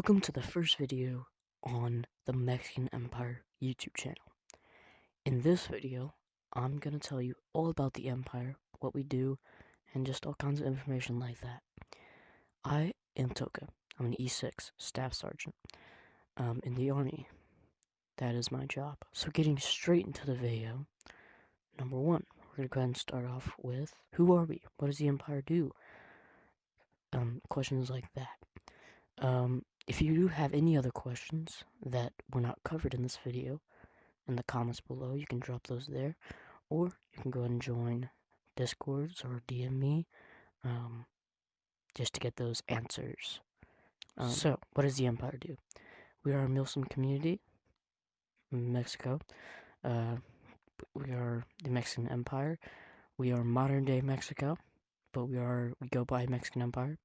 Welcome to the first video on the Mexican Empire YouTube channel. In this video, I'm gonna tell you all about the Empire, what we do, and just all kinds of information like that. I am Toka. I'm an E6 Staff Sergeant in the Army. That is my job. So getting straight into the video, number one, we're gonna go ahead and start off with, who are we? What does the Empire do? Questions like that. If you do have any other questions that were not covered in this video, in the comments below, you can drop those there, or you can go ahead and join Discords or DM me, just to get those answers. So, what does the Empire do? We are a Muslim community in Mexico. We are the Mexican Empire. We are modern day Mexico, but we go by Mexican Empire.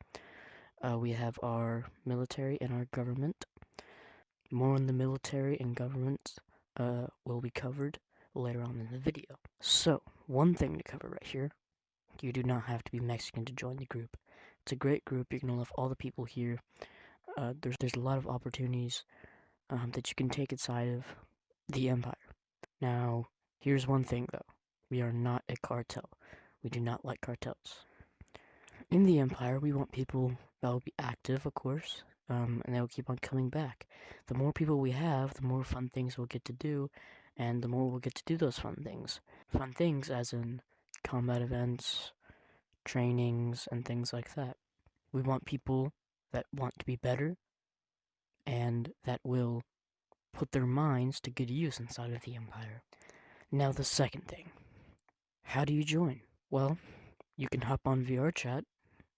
We have our military and our government. More on the military and government will be covered later on in the video. So, one thing to cover right here, you do not have to be Mexican to join the group. It's a great group. You're going to love all the people here. There's a lot of opportunities that you can take inside of the Empire. Now, here's one thing though. We are not a cartel. We do not like cartels. In the Empire, we want people that will be active, of course, and they will keep on coming back. The more people we have, the more fun things we'll get to do, and the more we'll get to do those fun things. Fun things as in combat events, trainings, and things like that. We want people that want to be better, and that will put their minds to good use inside of the Empire. Now the second thing. How do you join? Well, you can hop on VR chat,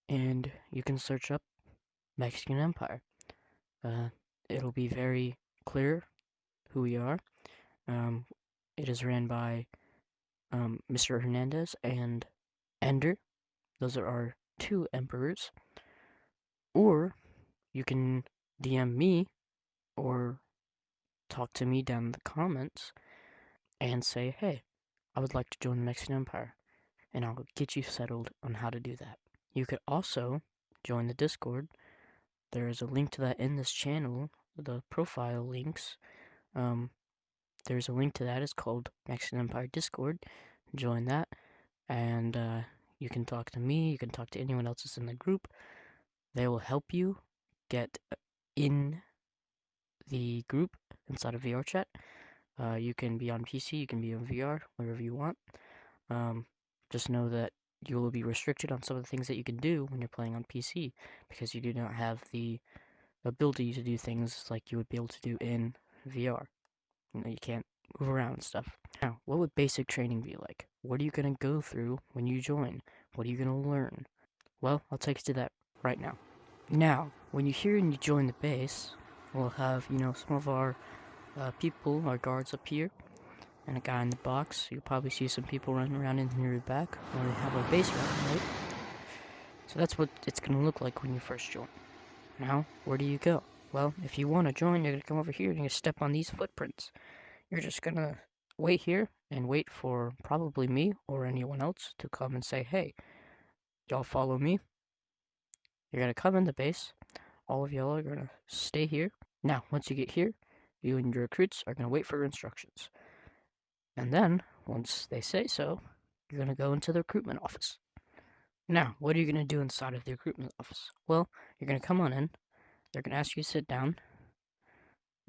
and you can search up Mexican Empire. It'll be very clear who we are. It is ran by Mr. Hernandez and Ender. Those are our two emperors. Or you can DM me or talk to me down in the comments and say, hey, I would like to join the Mexican Empire, and I'll get you settled on how to do that. You could also join the Discord. There is a link to that in this channel, the profile links. There's a link to that. It's called Mexican Empire Discord. Join that, and you can talk to me. You can talk to anyone else that's in the group. They will help you get in the group inside of VR chat. You can be on PC, you can be on VR, wherever you want. Just know that you will be restricted on some of the things that you can do when you're playing on PC, because you do not have the ability to do things like you would be able to do in VR. You can't move around and stuff. Now, what would basic training be like? What are you going to go through when you join? What are you going to learn? Well, I'll take you to that right now. Now, when you're here and you join the base, we'll have, some of our people, our guards up here, and a guy in the box. You'll probably see some people running around in near the back when we have our base running, right? So that's what it's going to look like when you first join. Now, where do you go? Well, if you want to join, you're going to come over here and you're going to step on these footprints. You're just going to wait here and wait for probably me or anyone else to come and say, hey, y'all follow me. You're going to come in the base. All of y'all are going to stay here. Now, once you get here, you and your recruits are going to wait for instructions. And then, once they say so, you're going to go into the recruitment office. Now, what are you going to do inside of the recruitment office? Well, you're going to come on in. They're going to ask you to sit down.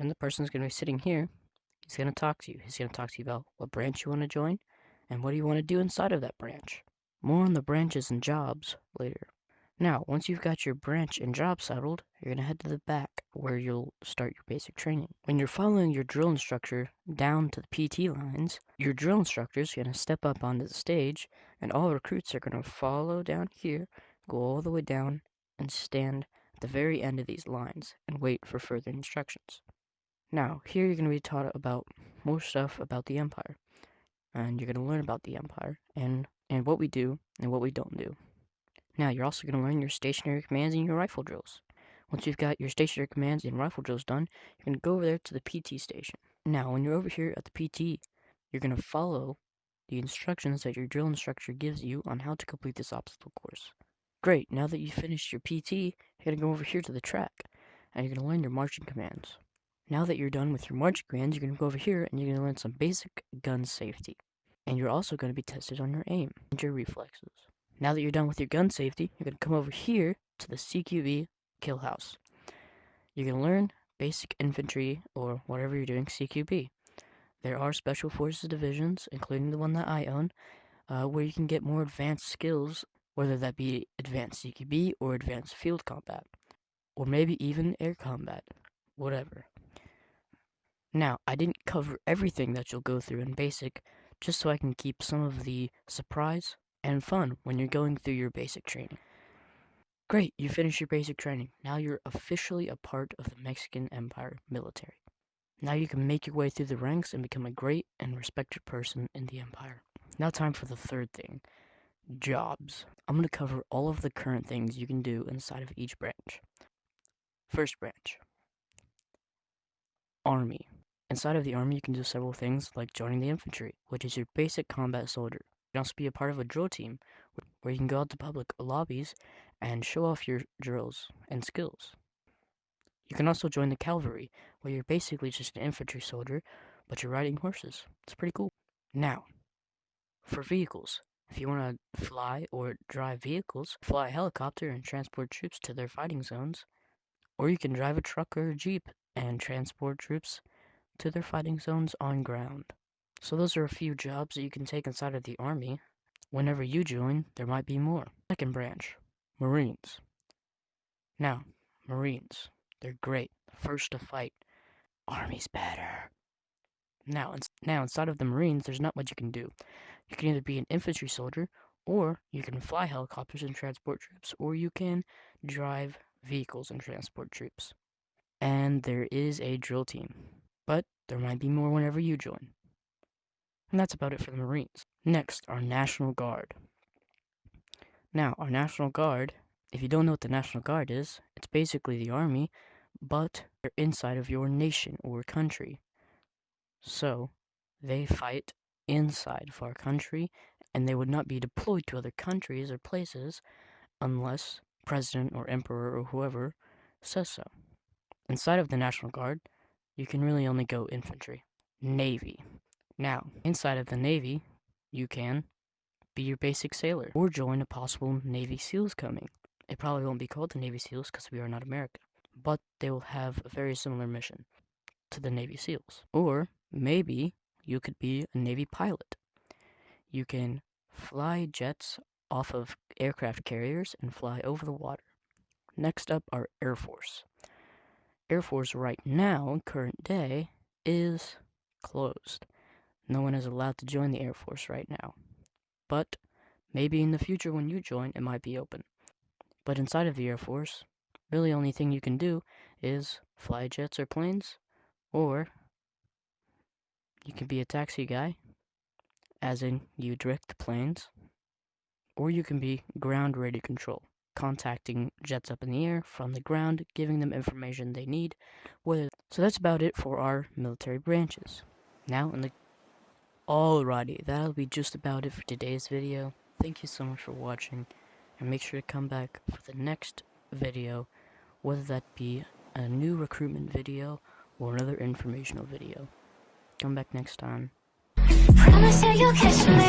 And the person's going to be sitting here. He's going to talk to you. He's going to talk to you about what branch you want to join and what do you want to do inside of that branch. More on the branches and jobs later. Now, once you've got your branch and job settled, you're going to head to the back where you'll start your basic training. When you're following your drill instructor down to the PT lines, your drill instructor is going to step up onto the stage, and all recruits are going to follow down here, go all the way down, and stand at the very end of these lines and wait for further instructions. Now, here you're going to be taught about more stuff about the Empire, and you're going to learn about the Empire and what we do and what we don't do. Now, you're also going to learn your stationary commands and your rifle drills. Once you've got your stationary commands and rifle drills done, you're going to go over there to the PT station. Now, when you're over here at the PT, you're going to follow the instructions that your drill instructor gives you on how to complete this obstacle course. Great, now that you've finished your PT, you're going to go over here to the track. and you're going to learn your marching commands. Now that you're done with your marching commands, you're going to go over here and you're going to learn some basic gun safety. And you're also going to be tested on your aim and your reflexes. Now that you're done with your gun safety, you're going to come over here to the CQB kill house. You're going to learn basic infantry or whatever you're doing CQB. There are special forces divisions, including the one that I own, where you can get more advanced skills, whether that be advanced CQB or advanced field combat, or maybe even air combat, whatever. Now, I didn't cover everything that you'll go through in basic, just so I can keep some of the surprise and fun when you're going through your basic training. Great, you finished your basic training. Now you're officially a part of the Mexican Empire military. Now you can make your way through the ranks and become a great and respected person in the Empire. Now time for the third thing, jobs. I'm going to cover all of the current things you can do inside of each branch. First branch, Army. Inside of the Army, you can do several things like joining the infantry, which is your basic combat soldier. You can also be a part of a drill team, where you can go out to public lobbies and show off your drills and skills. You can also join the cavalry, where you're basically just an infantry soldier, but you're riding horses. It's pretty cool. Now, for vehicles, if you want to fly or drive vehicles, fly a helicopter and transport troops to their fighting zones, or you can drive a truck or a jeep and transport troops to their fighting zones on ground. So those are a few jobs that you can take inside of the Army. Whenever you join, there might be more. Second branch, Marines. Now, Marines, they're great. First to fight. Army's better. Now inside of the Marines, there's not much you can do. You can either be an infantry soldier, or you can fly helicopters and transport troops, or you can drive vehicles and transport troops. And there is a drill team, but there might be more whenever you join. And that's about it for the Marines. Next, our National Guard. Now, our National Guard, if you don't know what the National Guard is, it's basically the Army, but they're inside of your nation or country. So, they fight inside of our country, and they would not be deployed to other countries or places unless President or Emperor or whoever says so. Inside of the National Guard, you can really only go infantry. Navy. Now, inside of the Navy, you can be your basic sailor or join a possible Navy SEALs coming. It probably won't be called the Navy SEALs because we are not America, but they will have a very similar mission to the Navy SEALs. Or maybe you could be a Navy pilot. You can fly jets off of aircraft carriers and fly over the water. Next up, our Air Force. Air Force right now, current day, is closed. No one is allowed to join the Air Force right now. But maybe in the future when you join, it might be open. But inside of the Air Force, really only thing you can do is fly jets or planes, or you can be a taxi guy, as in you direct the planes, or you can be ground radio control, contacting jets up in the air from the ground, giving them information they need. So that's about it for our military branches. Now, alrighty, that'll be just about it for today's video. Thank you so much for watching, and make sure to come back for the next video, whether that be a new recruitment video or another informational video. Come back next time. Promise you you'll catch me.